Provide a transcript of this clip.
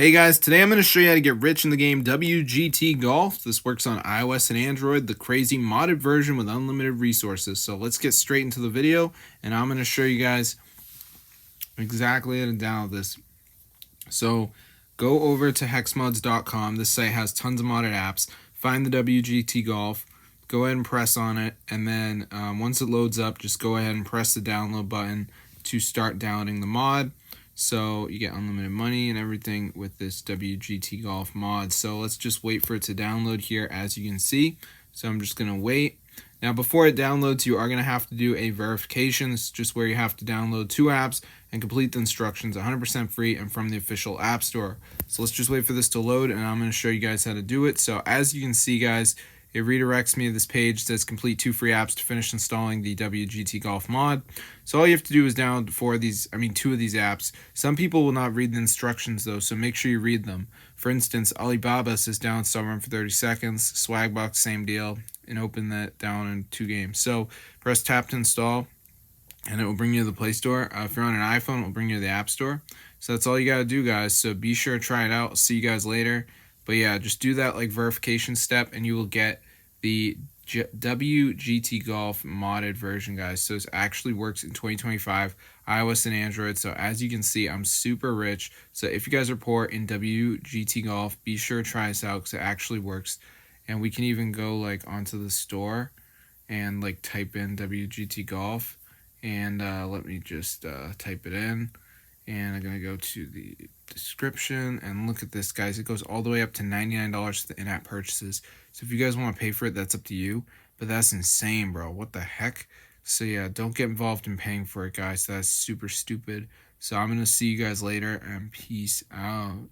Hey guys, today I'm going to show you how to get rich in the game WGT Golf. This works on iOS and Android, the crazy modded version with unlimited resources. So let's get straight into the video, and I'm going to show you guys exactly how to download this. So go over to hexmods.com. This site has tons of modded apps. Find the WGT Golf, go ahead and press on it, and then once it loads up, just go ahead and press the download button to start downloading the mod. So you get unlimited money and everything with this WGT Golf mod. So let's just wait for it to download here, as you can see. So I'm just going to wait. Now before it downloads, you are going to have to do a verification. This is just where you have to download 2 apps and complete the instructions, 100% free and from the official app store. So let's just wait for this to load, and I'm going to show you guys how to do it. So as you can see, guys, it redirects me to this page that says complete 2 free apps to finish installing the WGT Golf mod. So all you have to do is download 2 of these apps. Some people will not read the instructions though, so make sure you read them. For instance, Alibaba says download Stubborn for 30 seconds, Swagbucks, same deal, and open that down in 2 games. So press tap to install, and it will bring you to the Play Store. If you're on an iPhone, it will bring you to the App Store. So that's all you gotta do, guys. So be sure to try it out. I'll see you guys later. But yeah, just do that verification step, and you will get the WGT Golf modded version, guys. So this actually works in 2025, iOS and Android. So as you can see, I'm super rich. So if you guys are poor in WGT Golf, be sure to try this out because it actually works. And we can even go onto the store and type in WGT Golf, and let me just type it in. And I'm going to go to the description, and look at this, guys. It goes all the way up to $99 for the in-app purchases. So if you guys want to pay for it, that's up to you. But that's insane, bro. What the heck? So yeah, don't get involved in paying for it, guys. That's super stupid. So I'm going to see you guys later, and peace out.